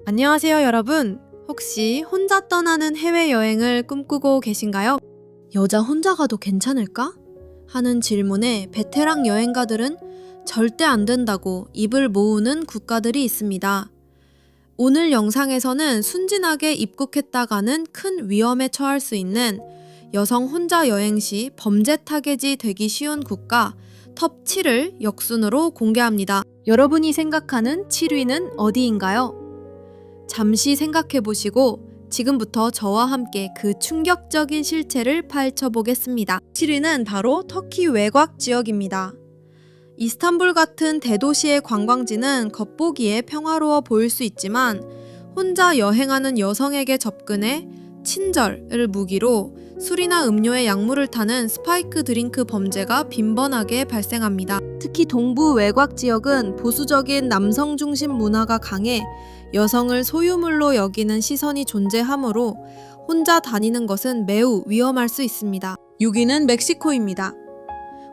안녕하세요, 여러분. 혹시 혼자 떠나는 해외여행을 꿈꾸고 계신가요? 여자 혼자 가도 괜찮을까? 하는 질문에 베테랑 여행가들은 절대 안 된다고 입을 모으는 국가들이 있습니다. 오늘 영상에서는 순진하게 입국했다가는 큰 위험에 처할 수 있는 여성 혼자 여행 시 범죄 타겟이 되기 쉬운 국가 톱 7을 역순으로 공개합니다. 여러분이 생각하는 7위는 어디인가요? 잠시 생각해 보시고 지금부터 저와 함께 그 충격적인 실체를 파헤쳐 보겠습니다. 7위는 바로 터키 외곽 지역입니다. 이스탄불 같은 대도시의 관광지는 겉보기에 평화로워 보일 수 있지만 혼자 여행하는 여성에게 접근해 친절을 무기로 술이나 음료에 약물을 타는 스파이크 드링크 범죄가 빈번하게 발생합니다. 특히 동부 외곽 지역은 보수적인 남성 중심 문화가 강해 여성을 소유물로 여기는 시선이 존재하므로 혼자 다니는 것은 매우 위험할 수 있습니다. 6위는 멕시코입니다.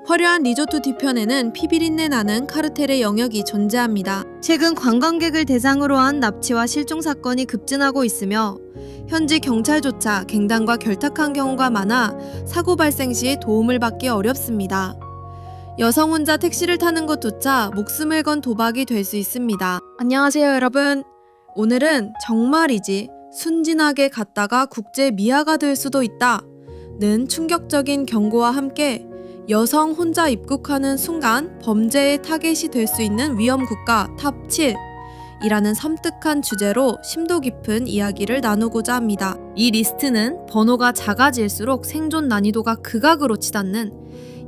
화려한 리조트 뒤편에는 피비린내 나는 카르텔의 영역이 존재합니다. 최근 관광객을 대상으로 한 납치와 실종 사건이 급증하고 있으며 현지 경찰조차 갱단과 결탁한 경우가 많아 사고 발생 시 도움을 받기 어렵습니다. 여성 혼자 택시를 타는 것조차 목숨을 건 도박이 될 수 있습니다. 안녕하세요, 여러분. 오늘은 정말이지 순진하게 갔다가 국제 미아가 될 수도 있다는 충격적인 경고와 함께 여성 혼자 입국하는 순간 범죄의 타겟이 될 수 있는 위험 국가 탑 7이라는 섬뜩한 주제로 심도 깊은 이야기를 나누고자 합니다. 이 리스트는 번호가 작아질수록 생존 난이도가 극악으로 치닫는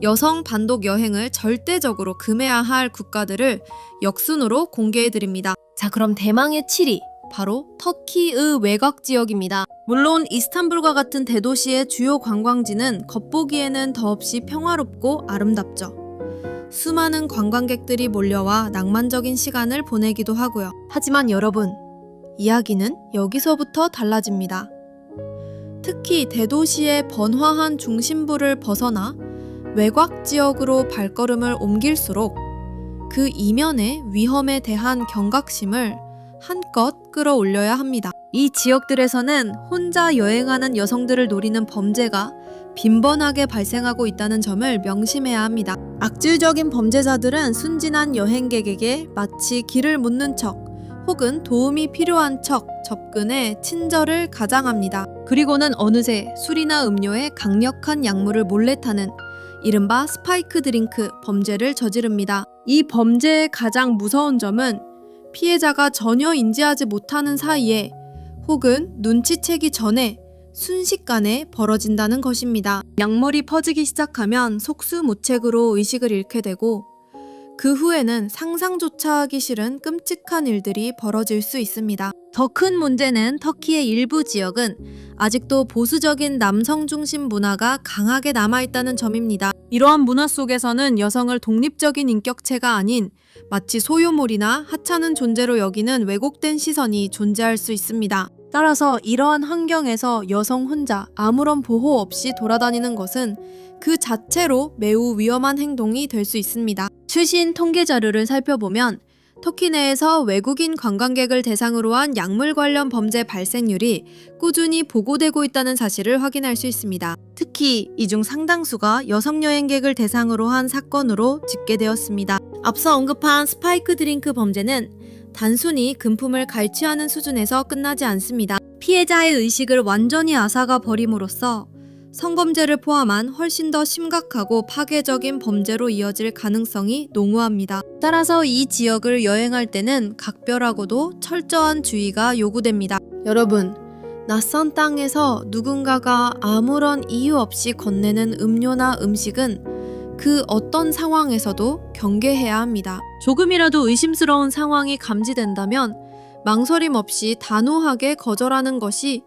여성 단독 여행을 절대적으로 금해야 할 국가들을 역순으로 공개해드립니다. 자, 그럼 대망의 7위, 바로 터키의 외곽 지역입니다. 물론 이스탄불과 같은 대도시의 주요 관광지는 겉보기에는 더없이 평화롭고 아름답죠. 수많은 관광객들이 몰려와 낭만적인 시간을 보내기도 하고요. 하지만 여러분, 이야기는 여기서부터 달라집니다. 특히 대도시의 번화한 중심부를 벗어나 외곽 지역으로 발걸음을 옮길수록 그 이면의 위험에 대한 경각심을 한껏 끌어올려야 합니다. 이 지역들에서는 혼자 여행하는 여성들을 노리는 범죄가 빈번하게 발생하고 있다는 점을 명심해야 합니다. 악질적인 범죄자들은 순진한 여행객에게 마치 길을 묻는 척 혹은 도움이 필요한 척 접근해 친절을 가장합니다. 그리고는 어느새 술이나 음료에 강력한 약물을 몰래 타는 이른바 스파이크 드링크 범죄를 저지릅니다. 이 범죄의 가장 무서운 점은 피해자가 전혀 인지하지 못하는 사이에 혹은 눈치채기 전에 순식간에 벌어진다는 것입니다. 약물이 퍼지기 시작하면 속수무책으로 의식을 잃게 되고 그 후에는 상상조차 하기 싫은 끔찍한 일들이 벌어질 수 있습니다. 더 큰 문제는 터키의 일부 지역은 아직도 보수적인 남성 중심 문화가 강하게 남아있다는 점입니다. 이러한 문화 속에서는 여성을 독립적인 인격체가 아닌 마치 소유물이나 하찮은 존재로 여기는 왜곡된 시선이 존재할 수 있습니다. 따라서 이러한 환경에서 여성 혼자 아무런 보호 없이 돌아다니는 것은 그 자체로 매우 위험한 행동이 될 수 있습니다. 최신 통계 자료를 살펴보면 터키 내에서 외국인 관광객을 대상으로 한 약물 관련 범죄 발생률이 꾸준히 보고되고 있다는 사실을 확인할 수 있습니다. 특히 이 중 상당수가 여성 여행객을 대상으로 한 사건으로 집계되었습니다. 앞서 언급한 스파이크 드링크 범죄는 단순히 금품을 갈취하는 수준에서 끝나지 않습니다. 피해자의 의식을 완전히 앗아가 버림으로써 성범죄를 포함한 훨씬 더 심각하고 파괴적인 범죄로 이어질 가능성이 농후합니다. 따라서 이 지역을 여행할 때는 각별하고도 철저한 주의가 요구됩니다. 여러분, 낯선 땅에서 누군가가 아무런 이유 없이 건네는 음료나 음식은 그 어떤 상황에서도 경계해야 합니다. 조금이라도 의심스러운 상황이 감지된다면 망설임 없이 단호하게 거절하는 것이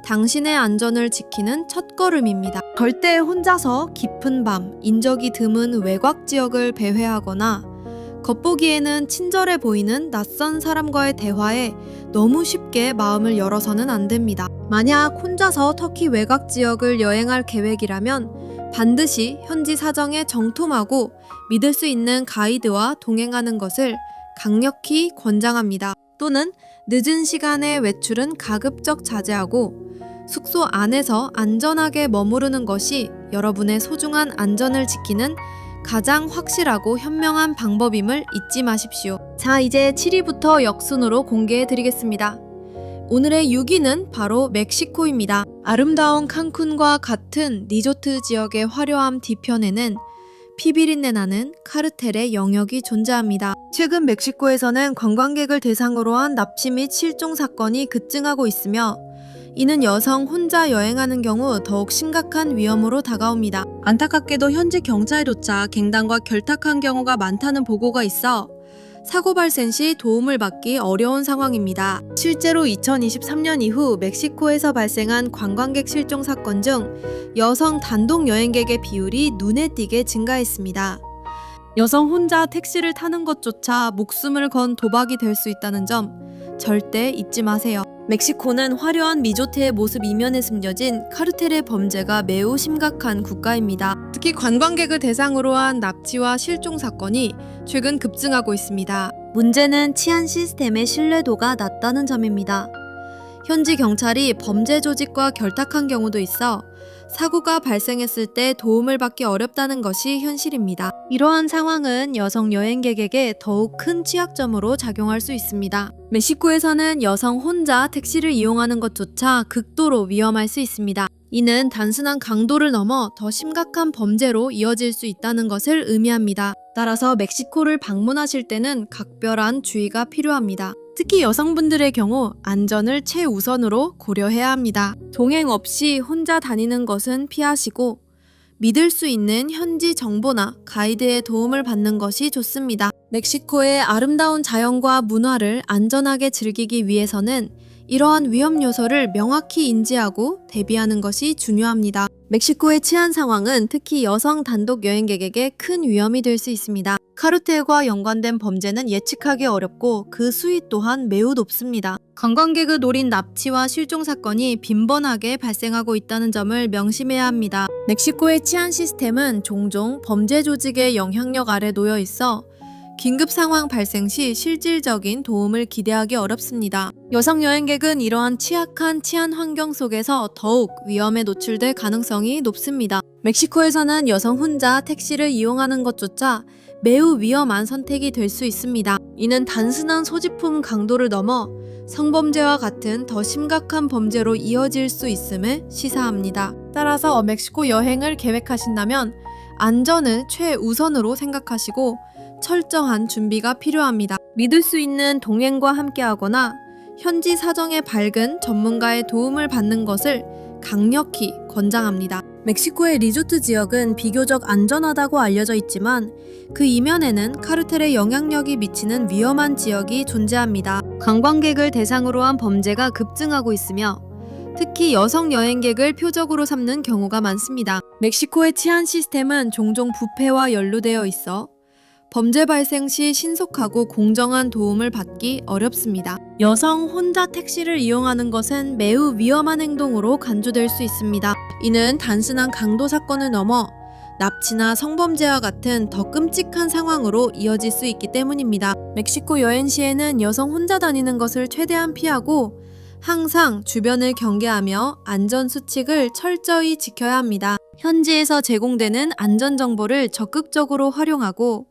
당신의 안전을 지키는 첫걸음입니다. 절대 혼자서 깊은 밤, 인적이 드문 외곽 지역을 배회하거나 겉보기에는 친절해 보이는 낯선 사람과의 대화에 너무 쉽게 마음을 열어서는 안 됩니다. 만약 혼자서 터키 외곽 지역을 여행할 계획이라면 반드시 현지 사정에 정통하고 믿을 수 있는 가이드와 동행하는 것을 강력히 권장합니다. 또는 늦은 시간에 외출은 가급적 자제하고 숙소 안에서 안전하게 머무르는 것이 여러분의 소중한 안전을 지키는 가장 확실하고 현명한 방법임을 잊지 마십시오. 자, 이제 7위부터 역순으로 공개해 드리겠습니다. 오늘의 6위는 바로 멕시코입니다. 아름다운 칸쿤과 같은 리조트 지역의 화려함 뒤편에는 피비린내 나는 카르텔의 영역이 존재합니다. 최근 멕시코에서는 관광객을 대상으로 한 납치 및 실종 사건이 급증하고 있으며 이는 여성 혼자 여행하는 경우 더욱 심각한 위험으로 다가옵니다. 안타깝게도 현지 경찰조차 갱단과 결탁한 경우가 많다는 보고가 있어 사고 발생 시 도움을 받기 어려운 상황입니다. 실제로 2023년 이후 멕시코에서 발생한 관광객 실종 사건 중 여성 단독 여행객의 비율이 눈에 띄게 증가했습니다. 여성 혼자 택시를 타는 것조차 목숨을 건 도박이 될 수 있다는 점 절대 잊지 마세요. 멕시코는 화려한 리조트의 모습 이면에 숨겨진 카르텔의 범죄가 매우 심각한 국가입니다. 특히 관광객을 대상으로 한 납치와 실종 사건이 최근 급증하고 있습니다. 문제는 치안 시스템의 신뢰도가 낮다는 점입니다. 현지 경찰이 범죄 조직과 결탁한 경우도 있어 사고가 발생했을 때 도움을 받기 어렵다는 것이 현실입니다. 이러한 상황은 여성 여행객에게 더욱 큰 취약점으로 작용할 수 있습니다. 멕시코에서는 여성 혼자 택시를 이용하는 것조차 극도로 위험할 수 있습니다. 이는 단순한 강도를 넘어 더 심각한 범죄로 이어질 수 있다는 것을 의미합니다. 따라서 멕시코를 방문하실 때는 각별한 주의가 필요합니다. 특히 여성분들의 경우 안전을 최우선으로 고려해야 합니다. 동행 없이 혼자 다니는 것은 피하시고 믿을 수 있는 현지 정보나 가이드의 도움을 받는 것이 좋습니다. 멕시코의 아름다운 자연과 문화를 안전하게 즐기기 위해서는 이러한 위험 요소를 명확히 인지하고 대비하는 것이 중요합니다. 멕시코의 치안 상황은 특히 여성 단독 여행객에게 큰 위험이 될 수 있습니다. 카르텔과 연관된 범죄는 예측하기 어렵고 그 수위 또한 매우 높습니다. 관광객을 노린 납치와 실종 사건이 빈번하게 발생하고 있다는 점을 명심해야 합니다. 멕시코의 치안 시스템은 종종 범죄 조직의 영향력 아래 놓여 있어 긴급 상황 발생 시 실질적인 도움을 기대하기 어렵습니다. 여성 여행객은 이러한 취약한 치안 환경 속에서 더욱 위험에 노출될 가능성이 높습니다. 멕시코에서는 여성 혼자 택시를 이용하는 것조차 매우 위험한 선택이 될 수 있습니다. 이는 단순한 소지품 강도를 넘어 성범죄와 같은 더 심각한 범죄로 이어질 수 있음을 시사합니다. 따라서 멕시코 여행을 계획하신다면 안전을 최우선으로 생각하시고 철저한 준비가 필요합니다. 믿을 수 있는 동행과 함께하거나 현지 사정에 밝은 전문가의 도움을 받는 것을 강력히 권장합니다. 멕시코의 리조트 지역은 비교적 안전하다고 알려져 있지만 그 이면에는 카르텔의 영향력이 미치는 위험한 지역이 존재합니다. 관광객을 대상으로 한 범죄가 급증하고 있으며 특히 여성 여행객을 표적으로 삼는 경우가 많습니다. 멕시코의 치안 시스템은 종종 부패와 연루되어 있어 범죄 발생 시 신속하고 공정한 도움을 받기 어렵습니다. 여성 혼자 택시를 이용하는 것은 매우 위험한 행동으로 간주될 수 있습니다. 이는 단순한 강도 사건을 넘어 납치나 성범죄와 같은 더 끔찍한 상황으로 이어질 수 있기 때문입니다. 멕시코 여행 시에는 여성 혼자 다니는 것을 최대한 피하고 항상 주변을 경계하며 안전수칙을 철저히 지켜야 합니다. 현지에서 제공되는 안전정보를 적극적으로 활용하고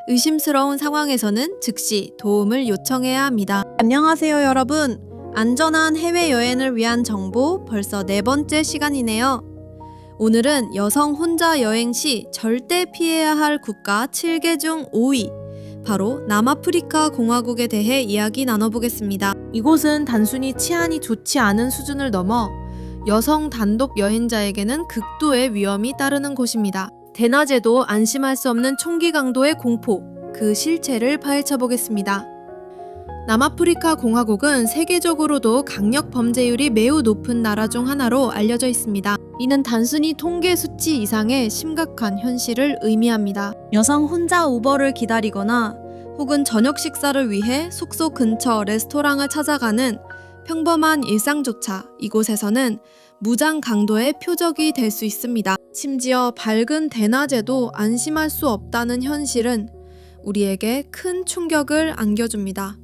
의심스러운 상황에서는 즉시 도움을 요청해야 합니다. 안녕하세요 여러분. 안전한 해외여행을 위한 정보 벌써 4번째 시간이네요. 오늘은 여성 혼자 여행 시 절대 피해야 할 국가 7개 중 5위, 바로 남아프리카 공화국에 대해 이야기 나눠보겠습니다. 이곳은 단순히 치안이 좋지 않은 수준을 넘어 여성 단독 여행자에게는 극도의 위험이 따르는 곳입니다. 대낮에도 안심할 수 없는 총기 강도의 공포, 그 실체를 파헤쳐보겠습니다. 남아프리카 공화국은 세계적으로도 강력 범죄율이 매우 높은 나라 중 하나로 알려져 있습니다. 이는 단순히 통계 수치 이상의 심각한 현실을 의미합니다. 여성 혼자 우버를 기다리거나 혹은 저녁 식사를 위해 숙소 근처 레스토랑을 찾아가는 평범한 일상조차 이곳에서는 무장 강도의 표적이 될 수 있습니다. 심지어 밝은 대낮에도 안심할 수 없다는 현실은 우리에게 큰 충격을 안겨줍니다.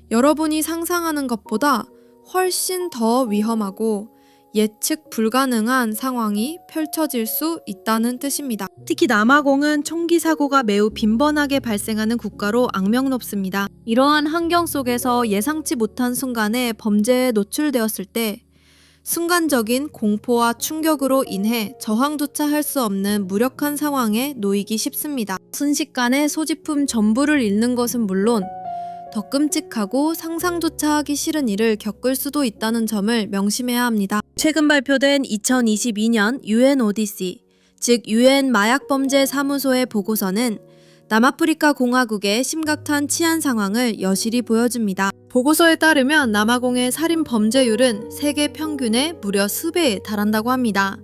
여러분이 상상하는 것보다 훨씬 더 위험하고 예측 불가능한 상황이 펼쳐질 수 있다는 뜻입니다. 특히 남아공은 총기 사고가 매우 빈번하게 발생하는 국가로 악명높습니다. 이러한 환경 속에서 예상치 못한 순간에 범죄에 노출되었을 때 순간적인 공포와 충격으로 인해 저항조차 할 수 없는 무력한 상황에 놓이기 쉽습니다. 순식간에 소지품 전부를 잃는 것은 물론 더 끔찍하고 상상조차 하기 싫은 일을 겪을 수도 있다는 점을 명심해야 합니다. 최근 발표된 2022년 UN ODC, 즉 UN 마약범죄사무소의 보고서는 남아프리카 공화국의 심각한 치안 상황을 여실히 보여줍니다. 보고서에 따르면 남아공의 살인 범죄율은 세계 평균의 무려 수배에 달한다고 합니다.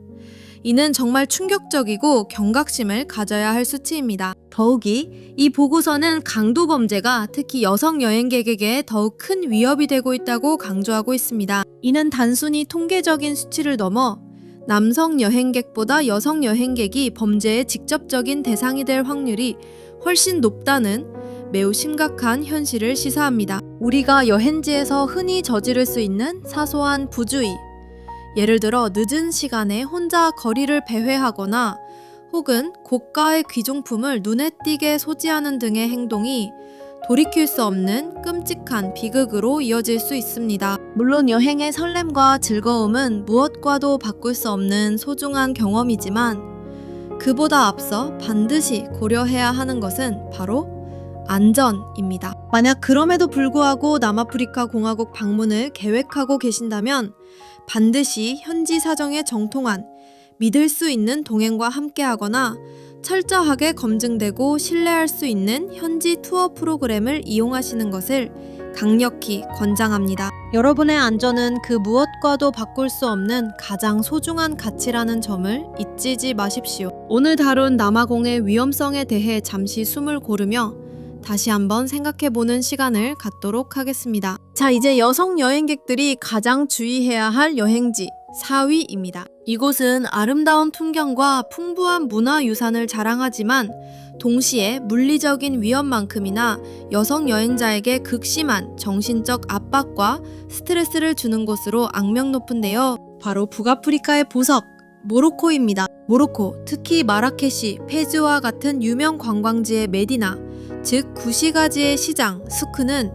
이는 정말 충격적이고 경각심을 가져야 할 수치입니다. 더욱이 이 보고서는 강도 범죄가 특히 여성 여행객에게 더욱 큰 위협이 되고 있다고 강조하고 있습니다. 이는 단순히 통계적인 수치를 넘어 남성 여행객보다 여성 여행객이 범죄의 직접적인 대상이 될 확률이 훨씬 높다는 매우 심각한 현실을 시사합니다. 우리가 여행지에서 흔히 저지를 수 있는 사소한 부주의, 예를 들어 늦은 시간에 혼자 거리를 배회하거나 혹은 고가의 귀중품을 눈에 띄게 소지하는 등의 행동이 돌이킬 수 없는 끔찍한 비극으로 이어질 수 있습니다. 물론 여행의 설렘과 즐거움은 무엇과도 바꿀 수 없는 소중한 경험이지만 그보다 앞서 반드시 고려해야 하는 것은 바로 안전입니다. 만약 그럼에도 불구하고 남아프리카 공화국 방문을 계획하고 계신다면 반드시 현지 사정에 정통한 믿을 수 있는 동행과 함께하거나 철저하게 검증되고 신뢰할 수 있는 현지 투어 프로그램을 이용하시는 것을 강력히 권장합니다. 여러분의 안전은 그 무엇과도 바꿀 수 없는 가장 소중한 가치라는 점을 잊지 마십시오. 오늘 다룬 남아공의 위험성에 대해 잠시 숨을 고르며 다시 한번 생각해보는 시간을 갖도록 하겠습니다. 자, 이제 여성 여행객들이 가장 주의해야 할 여행지 4위입니다. 이곳은 아름다운 풍경과 풍부한 문화유산을 자랑하지만 동시에 물리적인 위험만큼이나 여성 여행자에게 극심한 정신적 압박과 스트레스를 주는 곳으로 악명 높은데요. 바로 북아프리카의 보석, 모로코입니다. 모로코, 특히 마라케시, 페즈와 같은 유명 관광지의 메디나, 즉 구시가지의 시장, 수크는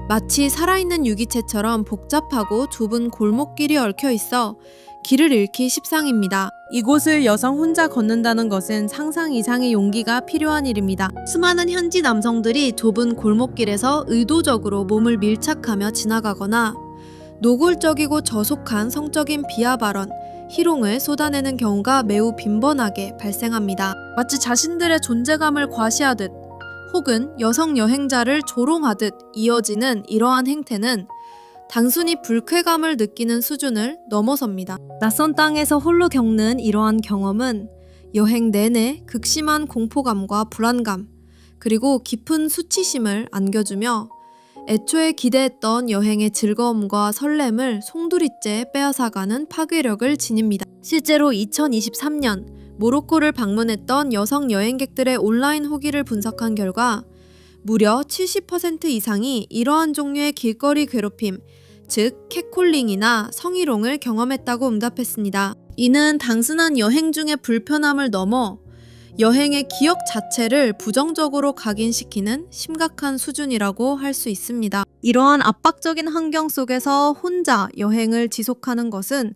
마치 살아있는 유기체처럼 복잡하고 좁은 골목길이 얽혀 있어 길을 잃기 십상입니다. 이곳을 여성 혼자 걷는다는 것은 상상 이상의 용기가 필요한 일입니다. 수많은 현지 남성들이 좁은 골목길에서 의도적으로 몸을 밀착하며 지나가거나 노골적이고 저속한 성적인 비하 발언, 희롱을 쏟아내는 경우가 매우 빈번하게 발생합니다. 마치 자신들의 존재감을 과시하듯 혹은 여성 여행자를 조롱하듯 이어지는 이러한 행태는 단순히 불쾌감을 느끼는 수준을 넘어섭니다. 낯선 땅에서 홀로 겪는 이러한 경험은 여행 내내 극심한 공포감과 불안감, 그리고 깊은 수치심을 안겨주며 애초에 기대했던 여행의 즐거움과 설렘을 송두리째 빼앗아가는 파괴력을 지닙니다. 실제로 2023년 모로코를 방문했던 여성 여행객들의 온라인 후기를 분석한 결과 무려 70% 이상이 이러한 종류의 길거리 괴롭힘, 즉 캣콜링이나 성희롱을 경험했다고 응답했습니다. 이는 단순한 여행 중의 불편함을 넘어 여행의 기억 자체를 부정적으로 각인시키는 심각한 수준이라고 할 수 있습니다. 이러한 압박적인 환경 속에서 혼자 여행을 지속하는 것은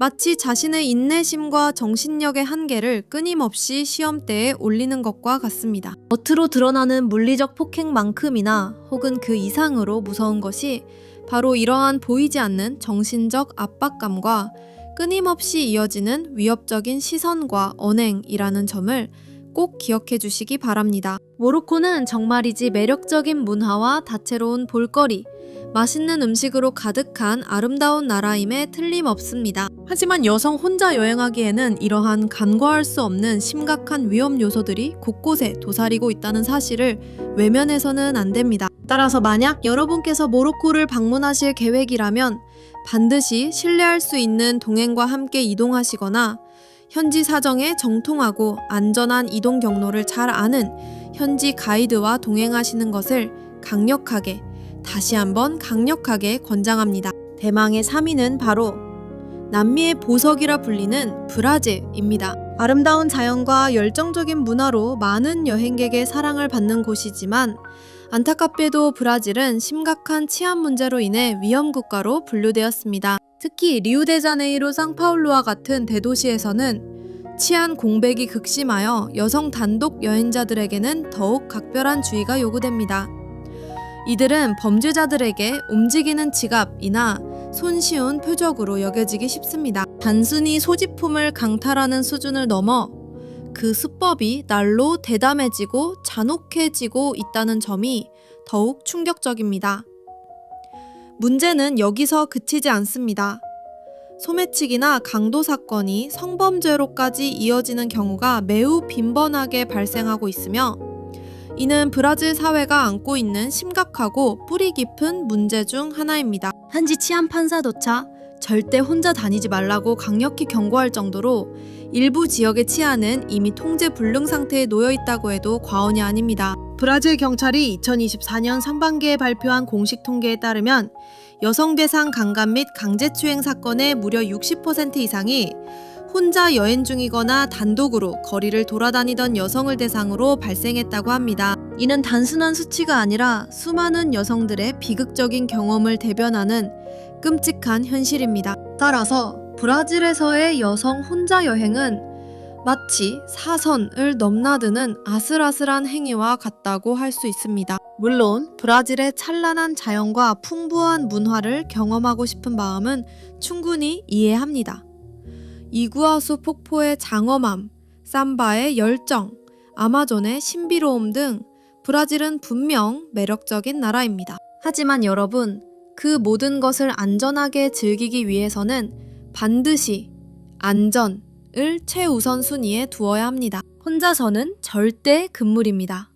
마치 자신의 인내심과 정신력의 한계를 끊임없이 시험대에 올리는 것과 같습니다. 겉으로 드러나는 물리적 폭행만큼이나 혹은 그 이상으로 무서운 것이 바로 이러한 보이지 않는 정신적 압박감과 끊임없이 이어지는 위협적인 시선과 언행이라는 점을 꼭 기억해 주시기 바랍니다. 모로코는 정말이지 매력적인 문화와 다채로운 볼거리, 맛있는 음식으로 가득한 아름다운 나라임에 틀림없습니다. 하지만 여성 혼자 여행하기에는 이러한 간과할 수 없는 심각한 위험 요소들이 곳곳에 도사리고 있다는 사실을 외면해서는 안 됩니다. 따라서 만약 여러분께서 모로코를 방문하실 계획이라면 반드시 신뢰할 수 있는 동행과 함께 이동하시거나 현지 사정에 정통하고 안전한 이동 경로를 잘 아는 현지 가이드와 동행하시는 것을 강력하게 다시 한번 강력하게 권장합니다. 대망의 3위는 바로 남미의 보석이라 불리는 브라질입니다. 아름다운 자연과 열정적인 문화로 많은 여행객의 사랑을 받는 곳이지만 안타깝게도 브라질은 심각한 치안 문제로 인해 위험 국가로 분류되었습니다. 특히 리우데자네이루, 상파울루와 같은 대도시에서는 치안 공백이 극심하여 여성 단독 여행자들에게는 더욱 각별한 주의가 요구됩니다. 이들은 범죄자들에게 움직이는 지갑이나 손쉬운 표적으로 여겨지기 쉽습니다. 단순히 소지품을 강탈하는 수준을 넘어 그 수법이 날로 대담해지고 잔혹해지고 있다는 점이 더욱 충격적입니다. 문제는 여기서 그치지 않습니다. 소매치기나 강도 사건이 성범죄로까지 이어지는 경우가 매우 빈번하게 발생하고 있으며 이는 브라질 사회가 안고 있는 심각하고 뿌리 깊은 문제 중 하나입니다. 한지 치안 판사조차 절대 혼자 다니지 말라고 강력히 경고할 정도로 일부 지역의 치안은 이미 통제 불능 상태에 놓여 있다고 해도 과언이 아닙니다. 브라질 경찰이 2024년 상반기에 발표한 공식 통계에 따르면 여성 대상 강간 및 강제추행 사건의 무려 60% 이상이 혼자 여행 중이거나 단독으로 거리를 돌아다니던 여성을 대상으로 발생했다고 합니다. 이는 단순한 수치가 아니라 수많은 여성들의 비극적인 경험을 대변하는 끔찍한 현실입니다. 따라서 브라질에서의 여성 혼자 여행은 마치 사선을 넘나드는 아슬아슬한 행위와 같다고 할 수 있습니다. 물론 브라질의 찬란한 자연과 풍부한 문화를 경험하고 싶은 마음은 충분히 이해합니다. 이구아수 폭포의 장엄함, 삼바의 열정, 아마존의 신비로움 등 브라질은 분명 매력적인 나라입니다. 하지만 여러분, 그 모든 것을 안전하게 즐기기 위해서는 반드시 안전을 최우선 순위에 두어야 합니다. 혼자서는 절대 금물입니다.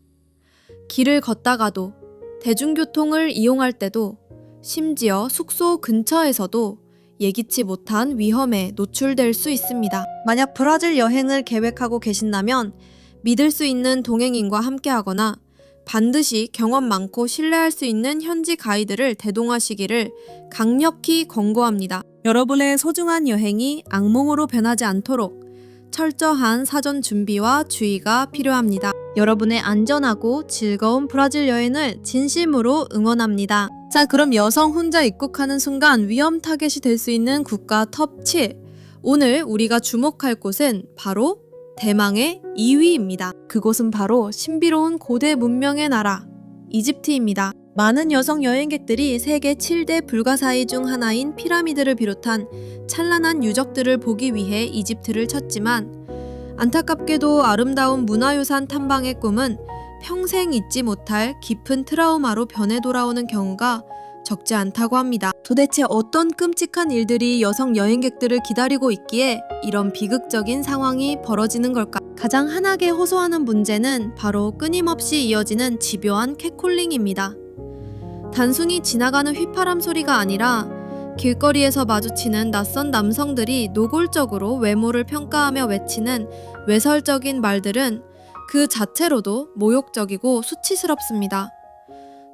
길을 걷다가도, 대중교통을 이용할 때도, 심지어 숙소 근처에서도 예기치 못한 위험에 노출될 수 있습니다. 만약 브라질 여행을 계획하고 계신다면 믿을 수 있는 동행인과 함께하거나 반드시 경험 많고 신뢰할 수 있는 현지 가이드를 대동하시기를 강력히 권고합니다. 여러분의 소중한 여행이 악몽으로 변하지 않도록 철저한 사전 준비와 주의가 필요합니다. 여러분의 안전하고 즐거운 브라질 여행을 진심으로 응원합니다. 자, 그럼 여성 혼자 입국하는 순간 위험 타겟이 될 수 있는 국가 톱 7. 오늘 우리가 주목할 곳은 바로 대망의 2위입니다. 그곳은 바로 신비로운 고대 문명의 나라 이집트입니다. 많은 여성 여행객들이 세계 7대 불가사의 중 하나인 피라미드를 비롯한 찬란한 유적들을 보기 위해 이집트를 쳤지만 안타깝게도 아름다운 문화유산 탐방의 꿈은 평생 잊지 못할 깊은 트라우마로 변해 돌아오는 경우가 적지 않다고 합니다. 도대체 어떤 끔찍한 일들이 여성 여행객들을 기다리고 있기에 이런 비극적인 상황이 벌어지는 걸까? 가장 흔하게 호소하는 문제는 바로 끊임없이 이어지는 집요한 캣콜링입니다. 단순히 지나가는 휘파람 소리가 아니라 길거리에서 마주치는 낯선 남성들이 노골적으로 외모를 평가하며 외치는 외설적인 말들은 그 자체로도 모욕적이고 수치스럽습니다.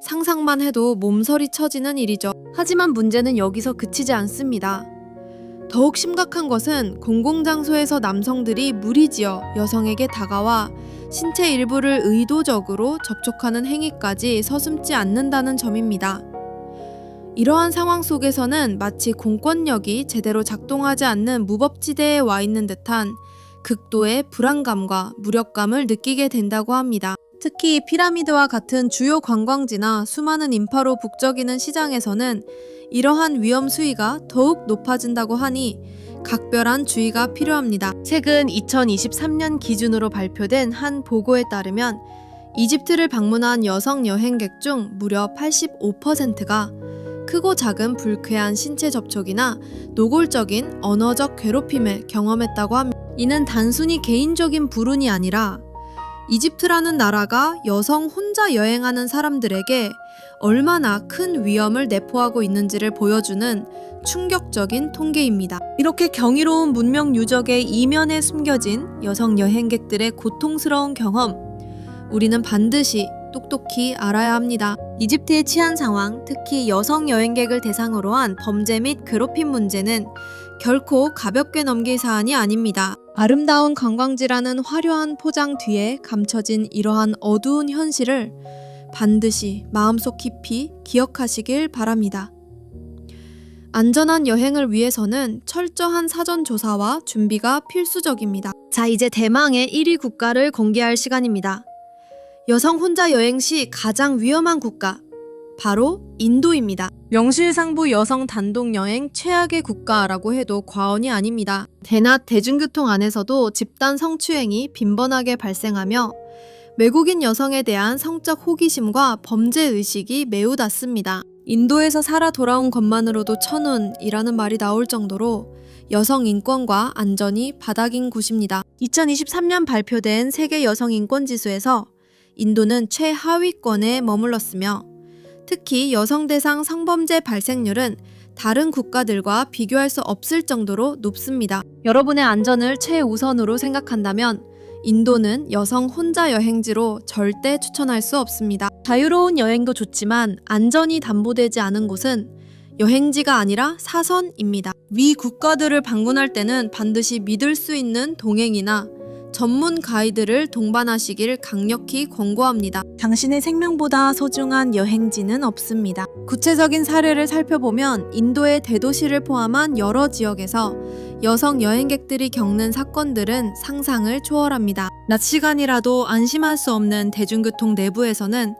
상상만 해도 몸서리 쳐지는 일이죠. 하지만 문제는 여기서 그치지 않습니다. 더욱 심각한 것은 공공장소에서 남성들이 무리지어 여성에게 다가와 신체 일부를 의도적으로 접촉하는 행위까지 서슴지 않는다는 점입니다. 이러한 상황 속에서는 마치 공권력이 제대로 작동하지 않는 무법지대에 와 있는 듯한 극도의 불안감과 무력감을 느끼게 된다고 합니다. 특히 피라미드와 같은 주요 관광지나 수많은 인파로 북적이는 시장에서는 이러한 위험 수위가 더욱 높아진다고 하니 각별한 주의가 필요합니다. 최근 2023년 기준으로 발표된 한 보고에 따르면 이집트를 방문한 여성 여행객 중 무려 85%가 크고 작은 불쾌한 신체 접촉이나 노골적인 언어적 괴롭힘을 경험했다고 합니다. 이는 단순히 개인적인 불운이 아니라 이집트라는 나라가 여성 혼자 여행하는 사람들에게 얼마나 큰 위험을 내포하고 있는지를 보여주는 충격적인 통계입니다. 이렇게 경이로운 문명 유적의 이면에 숨겨진 여성 여행객들의 고통스러운 경험, 우리는 반드시 똑똑히 알아야 합니다. 이집트의 치안 상황, 특히 여성 여행객을 대상으로 한 범죄 및 괴롭힘 문제는 결코 가볍게 넘길 사안이 아닙니다. 아름다운 관광지라는 화려한 포장 뒤에 감춰진 이러한 어두운 현실을 반드시 마음속 깊이 기억하시길 바랍니다. 안전한 여행을 위해서는 철저한 사전 조사와 준비가 필수적입니다. 자, 이제 대망의 1위 국가를 공개할 시간입니다. 여성 혼자 여행 시 가장 위험한 국가, 바로 인도입니다. 명실상부 여성 단독 여행 최악의 국가라고 해도 과언이 아닙니다. 대낮 대중교통 안에서도 집단 성추행이 빈번하게 발생하며 외국인 여성에 대한 성적 호기심과 범죄 의식이 매우 낮습니다. 인도에서 살아 돌아온 것만으로도 천운이라는 말이 나올 정도로 여성 인권과 안전이 바닥인 곳입니다. 2023년 발표된 세계 여성 인권 지수에서 인도는 최하위권에 머물렀으며 특히 여성 대상 성범죄 발생률은 다른 국가들과 비교할 수 없을 정도로 높습니다. 여러분의 안전을 최우선으로 생각한다면 인도는 여성 혼자 여행지로 절대 추천할 수 없습니다. 자유로운 여행도 좋지만 안전이 담보되지 않은 곳은 여행지가 아니라 사선입니다. 위 국가들을 방문할 때는 반드시 믿을 수 있는 동행이나 전문 가이드를 동반하시길 강력히 권고합니다. 당신의 생명보다 소중한 여행지는 없습니다. 구체적인 사례를 살펴보면 인도의 대도시를 포함한 여러 지역에서 여성 여행객들이 겪는 사건들은 상상을 초월합니다. 낮 시간이라도 안심할 수 없는 대중교통 내부에서는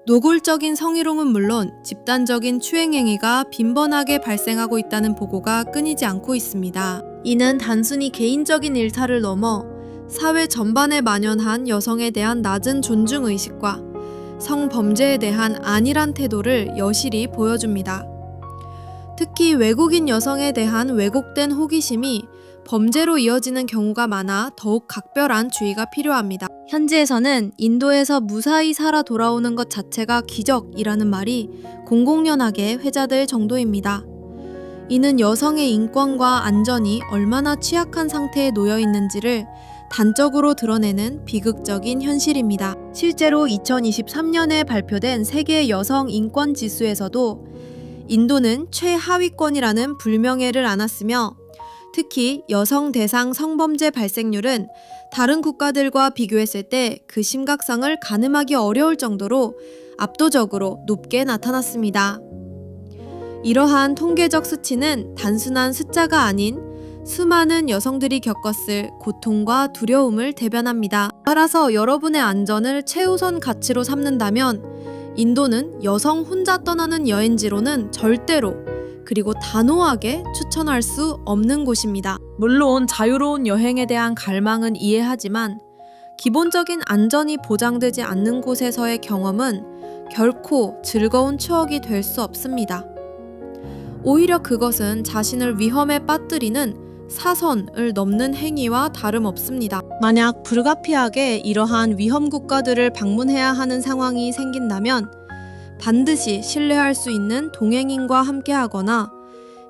노골적인 성희롱은 물론 집단적인 추행행위가 빈번하게 발생하고 있다는 보고가 끊이지 않고 있습니다. 이는 단순히 개인적인 일탈을 넘어 사회 전반에 만연한 여성에 대한 낮은 존중의식과 성범죄에 대한 안일한 태도를 여실히 보여줍니다. 특히 외국인 여성에 대한 왜곡된 호기심이 범죄로 이어지는 경우가 많아 더욱 각별한 주의가 필요합니다. 현지에서는 인도에서 무사히 살아 돌아오는 것 자체가 기적이라는 말이 공공연하게 회자될 정도입니다. 이는 여성의 인권과 안전이 얼마나 취약한 상태에 놓여 있는지를 단적으로 드러내는 비극적인 현실입니다. 실제로 2023년에 발표된 세계 여성 인권 지수에서도 인도는 최하위권이라는 불명예를 안았으며 특히 여성 대상 성범죄 발생률은 다른 국가들과 비교했을 때 그 심각성을 가늠하기 어려울 정도로 압도적으로 높게 나타났습니다. 이러한 통계적 수치는 단순한 숫자가 아닌 수많은 여성들이 겪었을 고통과 두려움을 대변합니다. 따라서 여러분의 안전을 최우선 가치로 삼는다면 인도는 여성 혼자 떠나는 여행지로는 절대로 그리고 단호하게 추천할 수 없는 곳입니다. 물론 자유로운 여행에 대한 갈망은 이해하지만 기본적인 안전이 보장되지 않는 곳에서의 경험은 결코 즐거운 추억이 될 수 없습니다. 오히려 그것은 자신을 위험에 빠뜨리는 사선을 넘는 행위와 다름없습니다. 만약 불가피하게 이러한 위험 국가들을 방문해야 하는 상황이 생긴다면 반드시 신뢰할 수 있는 동행인과 함께하거나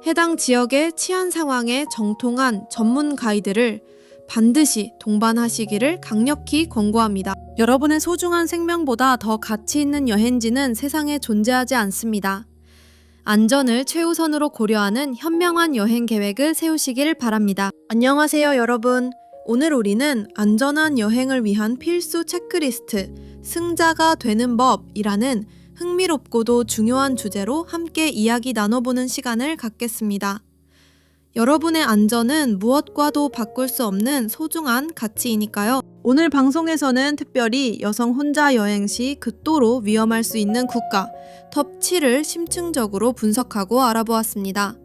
해당 지역의 치안 상황에 정통한 전문 가이드를 반드시 동반하시기를 강력히 권고합니다. 여러분의 소중한 생명보다 더 가치 있는 여행지는 세상에 존재하지 않습니다. 안전을 최우선으로 고려하는 현명한 여행 계획을 세우시길 바랍니다. 안녕하세요, 여러분. 오늘 우리는 안전한 여행을 위한 필수 체크리스트, 승자가 되는 법이라는 흥미롭고도 중요한 주제로 함께 이야기 나눠보는 시간을 갖겠습니다. 여러분의 안전은 무엇과도 바꿀 수 없는 소중한 가치이니까요. 오늘 방송에서는 특별히 여성 혼자 여행 시 극도로 위험할 수 있는 국가 톱 7을 심층적으로 분석하고 알아보았습니다.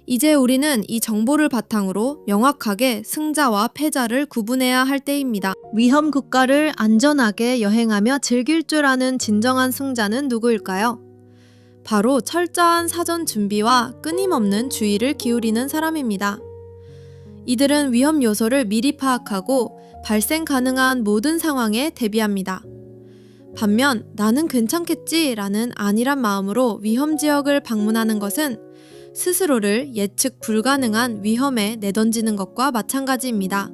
이제 우리는 이 정보를 바탕으로 명확하게 승자와 패자를 구분해야 할 때입니다. 위험 국가를 안전하게 여행하며 즐길 줄 아는 진정한 승자는 누구일까요? 바로 철저한 사전 준비와 끊임없는 주의를 기울이는 사람입니다. 이들은 위험 요소를 미리 파악하고 발생 가능한 모든 상황에 대비합니다. 반면 나는 괜찮겠지라는 안일한 마음으로 위험 지역을 방문하는 것은 스스로를 예측 불가능한 위험에 내던지는 것과 마찬가지입니다.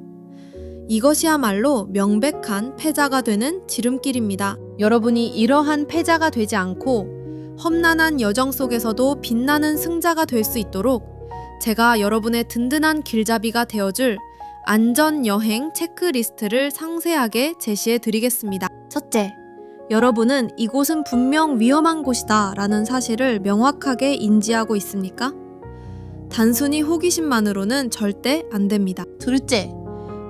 이것이야말로 명백한 패자가 되는 지름길입니다. 여러분이 이러한 패자가 되지 않고 험난한 여정 속에서도 빛나는 승자가 될 수 있도록 제가 여러분의 든든한 길잡이가 되어줄 안전여행 체크리스트를 상세하게 제시해 드리겠습니다. 첫째, 여러분은 이곳은 분명 위험한 곳이다 라는 사실을 명확하게 인지하고 있습니까? 단순히 호기심만으로는 절대 안 됩니다. 둘째,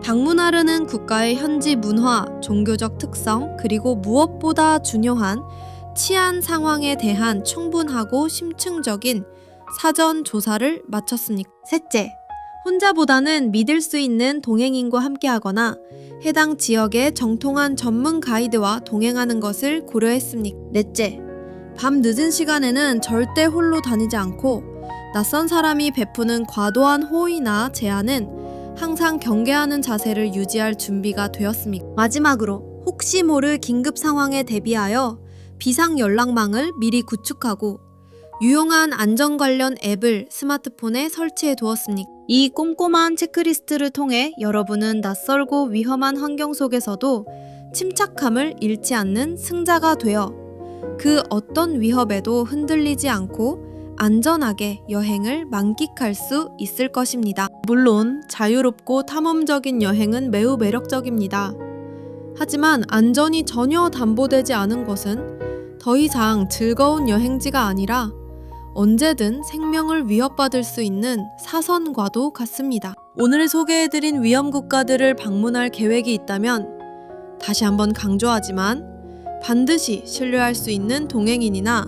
방문하려는 국가의 현지 문화, 종교적 특성, 그리고 무엇보다 중요한 치안 상황에 대한 충분하고 심층적인 사전 조사를 마쳤습니까? 셋째, 혼자보다는 믿을 수 있는 동행인과 함께하거나 해당 지역의 정통한 전문 가이드와 동행하는 것을 고려했습니까? 넷째, 밤 늦은 시간에는 절대 홀로 다니지 않고 낯선 사람이 베푸는 과도한 호의나 제한은 항상 경계하는 자세를 유지할 준비가 되었습니까? 마지막으로 혹시 모를 긴급 상황에 대비하여 비상 연락망을 미리 구축하고 유용한 안전 관련 앱을 스마트폰에 설치해 두었습니까? 이 꼼꼼한 체크리스트를 통해 여러분은 낯설고 위험한 환경 속에서도 침착함을 잃지 않는 승자가 되어 그 어떤 위협에도 흔들리지 않고 안전하게 여행을 만끽할 수 있을 것입니다. 물론 자유롭고 탐험적인 여행은 매우 매력적입니다. 하지만 안전이 전혀 담보되지 않은 것은 더 이상 즐거운 여행지가 아니라 언제든 생명을 위협받을 수 있는 사선과도 같습니다. 오늘 소개해드린 위험 국가들을 방문할 계획이 있다면 다시 한번 강조하지만 반드시 신뢰할 수 있는 동행인이나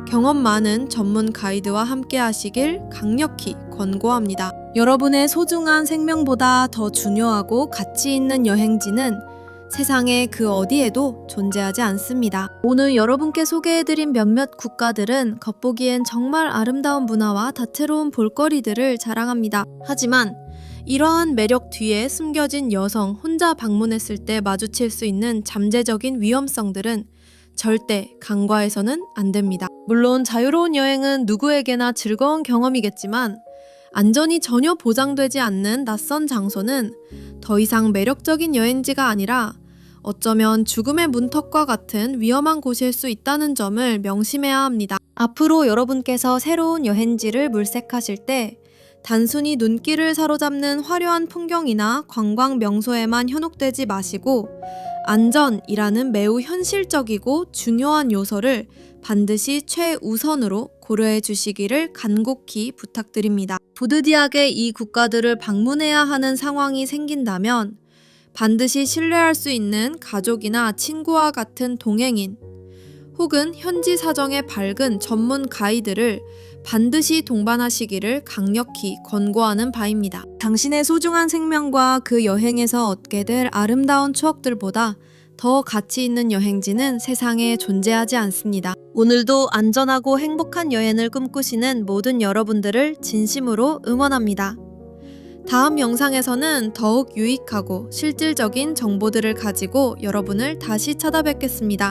경험 많은 전문 가이드와 함께 하시길 강력히 권고합니다. 여러분의 소중한 생명보다 더 중요하고 가치 있는 여행지는 세상의 그 어디에도 존재하지 않습니다. 오늘 여러분께 소개해드린 몇몇 국가들은 겉보기엔 정말 아름다운 문화와 다채로운 볼거리들을 자랑합니다. 하지만 이러한 매력 뒤에 숨겨진 여성 혼자 방문했을 때 마주칠 수 있는 잠재적인 위험성들은 절대 간과해서는 안 됩니다. 물론 자유로운 여행은 누구에게나 즐거운 경험이겠지만 안전이 전혀 보장되지 않는 낯선 장소는 더 이상 매력적인 여행지가 아니라 어쩌면 죽음의 문턱과 같은 위험한 곳일 수 있다는 점을 명심해야 합니다. 앞으로 여러분께서 새로운 여행지를 물색하실 때 단순히 눈길을 사로잡는 화려한 풍경이나 관광 명소에만 현혹되지 마시고 안전이라는 매우 현실적이고 중요한 요소를 반드시 최우선으로 고려해 주시기를 간곡히 부탁드립니다. 부득이하게 이 국가들을 방문해야 하는 상황이 생긴다면 반드시 신뢰할 수 있는 가족이나 친구와 같은 동행인 혹은 현지 사정에 밝은 전문 가이드를 반드시 동반하시기를 강력히 권고하는 바입니다. 당신의 소중한 생명과 그 여행에서 얻게 될 아름다운 추억들보다 더 가치 있는 여행지는 세상에 존재하지 않습니다. 오늘도 안전하고 행복한 여행을 꿈꾸시는 모든 여러분들을 진심으로 응원합니다. 다음 영상에서는 더욱 유익하고 실질적인 정보들을 가지고 여러분을 다시 찾아뵙겠습니다.